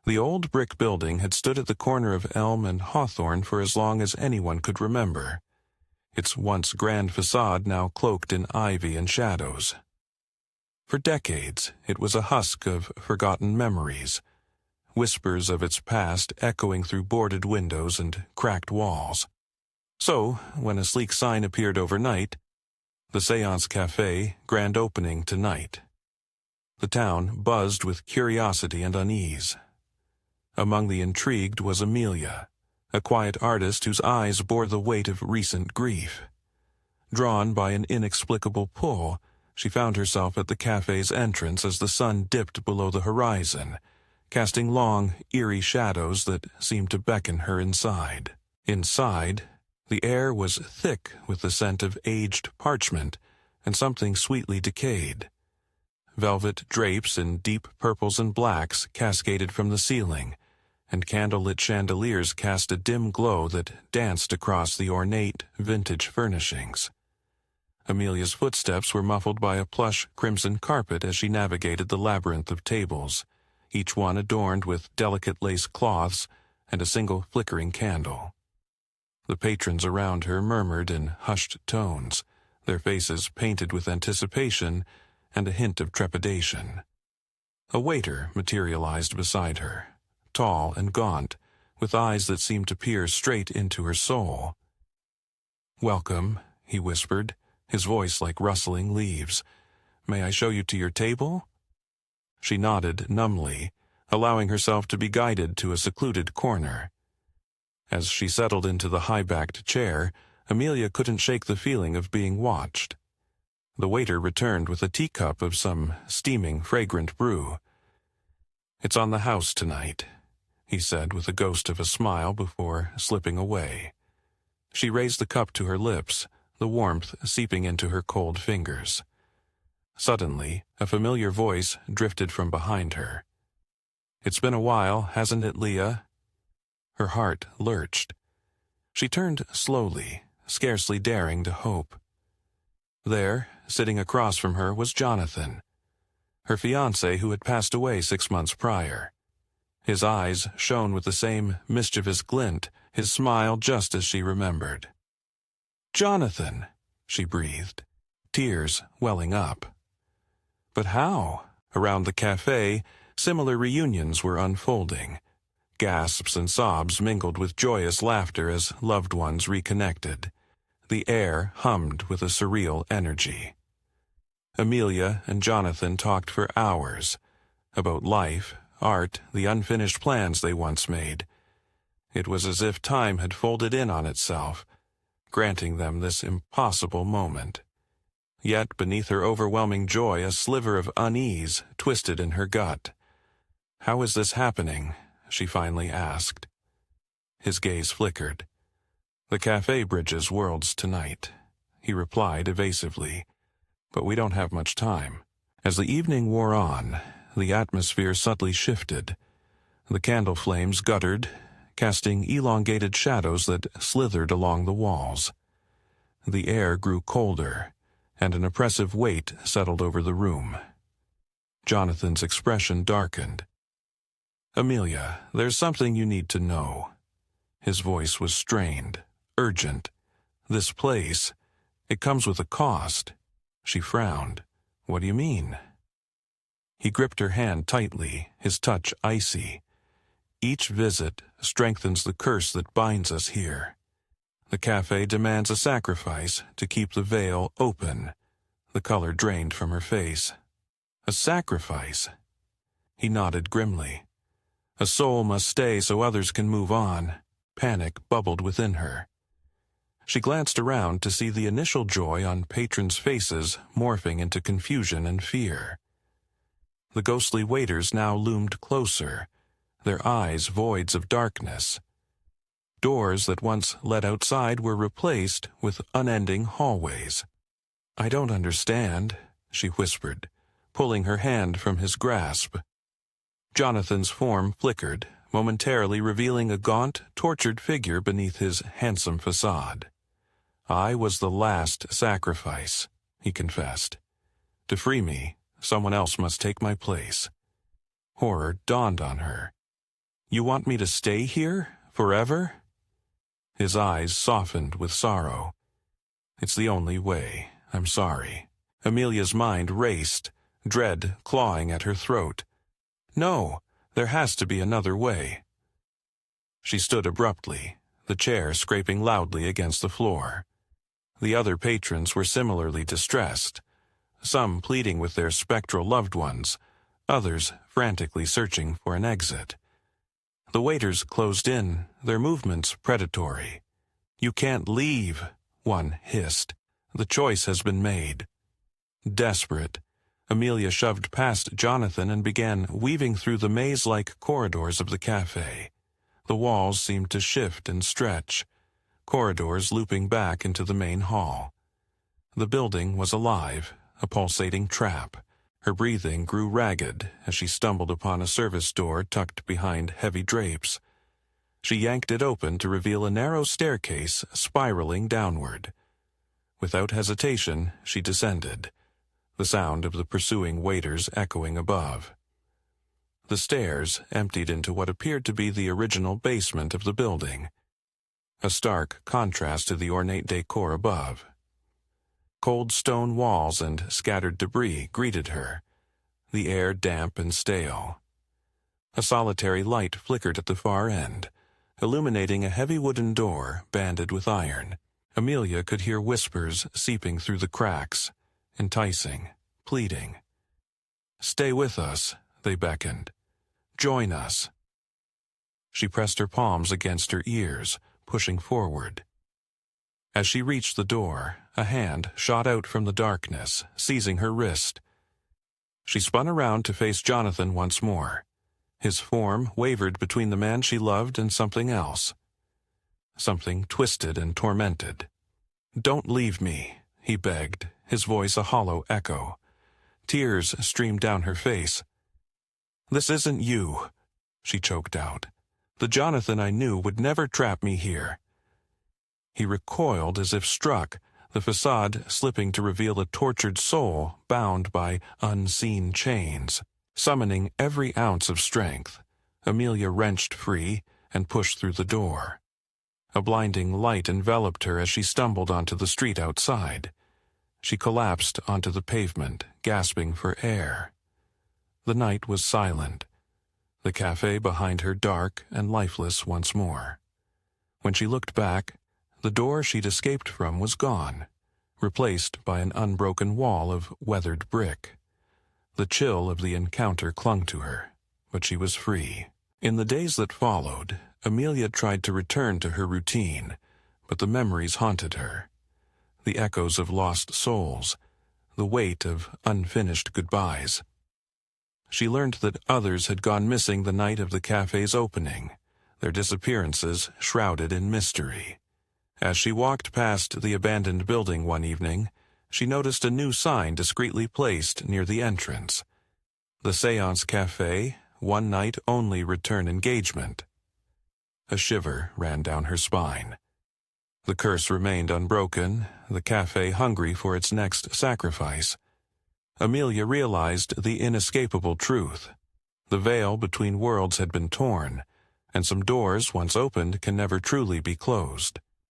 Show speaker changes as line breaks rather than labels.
The old brick building had stood at the corner of Elm and Hawthorne for as long as anyone could remember, its once grand facade now cloaked in ivy and shadows. For decades, it was a husk of forgotten memories, whispers of its past echoing through boarded windows and cracked walls. So, when a sleek sign appeared overnight, the Séance Café, grand opening tonight, the town buzzed with curiosity and unease. Among the intrigued was Amelia, a quiet artist whose eyes bore the weight of recent grief. Drawn by an inexplicable pull, she found herself at the cafe's entrance as the sun dipped below the horizon, casting long, eerie shadows that seemed to beckon her inside. Inside, the air was thick with the scent of aged parchment and something sweetly decayed. Velvet drapes in deep purples and blacks cascaded from the ceiling, and candle-lit chandeliers cast a dim glow that danced across the ornate, vintage furnishings. Amelia's footsteps were muffled by a plush crimson carpet as she navigated the labyrinth of tables, each one adorned with delicate lace cloths and a single flickering candle. The patrons around her murmured in hushed tones, their faces painted with anticipation and a hint of trepidation. A waiter materialized beside her, tall and gaunt, with eyes that seemed to peer straight into her soul. "Welcome," he whispered, his voice like rustling leaves. "May I show you to your table?" She nodded numbly, allowing herself to be guided to a secluded corner. As she settled into the high-backed chair, Amelia couldn't shake the feeling of being watched. The waiter returned with a teacup of some steaming, fragrant brew. "It's on the house tonight," he said with a ghost of a smile before slipping away. She raised the cup to her lips, the warmth seeping into her cold fingers. Suddenly, a familiar voice drifted from behind her. "It's been a while, hasn't it, Leah?" Her heart lurched. She turned slowly, scarcely daring to hope. There, sitting across from her, was Jonathan, her fiancé who had passed away 6 months prior. His eyes shone with the same mischievous glint, his smile just as she remembered. "Jonathan," she breathed, tears welling up. But how? Around the café, similar reunions were unfolding. Gasps and sobs mingled with joyous laughter as loved ones reconnected. The air hummed with a surreal energy. Amelia and Jonathan talked for hours, about life, art, the unfinished plans they once made. It was as if time had folded in on itself, granting them this impossible moment. Yet beneath her overwhelming joy a sliver of unease twisted in her gut. "How is this happening?" she finally asked. His gaze flickered. "The cafe bridges worlds tonight," he replied evasively. "But we don't have much time." As the evening wore on, the atmosphere subtly shifted. The candle flames guttered, casting elongated shadows that slithered along the walls. The air grew colder, and an oppressive weight settled over the room. Jonathan's expression darkened. "Amelia, there's something you need to know." His voice was strained, urgent. "This place, it comes with a cost." She frowned. "What do you mean?" He gripped her hand tightly, his touch icy. "Each visit strengthens the curse that binds us here. The cafe demands a sacrifice to keep the veil open." The color drained from her face. "A sacrifice?" He nodded grimly. "A soul must stay so others can move on." Panic bubbled within her. She glanced around to see the initial joy on patrons' faces morphing into confusion and fear. The ghostly waiters now loomed closer, their eyes voids of darkness. Doors that once led outside were replaced with unending hallways. "I don't understand," she whispered, pulling her hand from his grasp. Jonathan's form flickered, momentarily revealing a gaunt, tortured figure beneath his handsome facade. "I was the last sacrifice," he confessed. "To free me, someone else must take my place." Horror dawned on her. You want me to stay here? Forever? His eyes softened with sorrow. It's the only way. I'm sorry. Amelia's mind raced, dread clawing at her throat. No, there has to be another way. She stood abruptly, the chair scraping loudly against the floor. The other patrons were similarly distressed, some pleading with their spectral loved ones, others frantically searching for an exit. The waiters closed in, their movements predatory. You can't leave, one hissed. The choice has been made. Desperate, Amelia shoved past Jonathan and began weaving through the maze-like corridors of the cafe. The walls seemed to shift and stretch, corridors looping back into the main hall. The building was alive, a pulsating trap. Her breathing grew ragged as she stumbled upon a service door tucked behind heavy drapes. She yanked it open to reveal a narrow staircase spiraling downward. Without hesitation, she descended, the sound of the pursuing waiters echoing above. The stairs emptied into what appeared to be the original basement of the building, a stark contrast to the ornate decor above. Cold stone walls and scattered debris greeted her, the air damp and stale. A solitary light flickered at the far end, illuminating a heavy wooden door banded with iron. Amelia could hear whispers seeping through the cracks, enticing, pleading. "Stay with us," they beckoned. "Join us." She pressed her palms against her ears, pushing forward. As she reached the door, a hand shot out from the darkness, seizing her wrist. She spun around to face Jonathan once more. His form wavered between the man she loved and something else. Something twisted and tormented. "Don't leave me," he begged, his voice a hollow echo. Tears streamed down her face. "This isn't you," she choked out. "The Jonathan I knew would never trap me here." He recoiled as if struck, the facade slipping to reveal a tortured soul bound by unseen chains. Summoning every ounce of strength, Amelia wrenched free and pushed through the door. A blinding light enveloped her as she stumbled onto the street outside. She collapsed onto the pavement, gasping for air. The night was silent, the cafe behind her dark and lifeless once more. When she looked back, the door she'd escaped from was gone, replaced by an unbroken wall of weathered brick. The chill of the encounter clung to her, but she was free. In the days that followed, Amelia tried to return to her routine, but the memories haunted her. The echoes of lost souls, the weight of unfinished goodbyes. She learned that others had gone missing the night of the cafe's opening, their disappearances shrouded in mystery. As she walked past the abandoned building one evening, she noticed a new sign discreetly placed near the entrance. The Séance Café, one night only return engagement. A shiver ran down her spine. The curse remained unbroken, the cafe hungry for its next sacrifice. Amelia realized the inescapable truth. The veil between worlds had been torn, and some doors once opened can never truly be closed.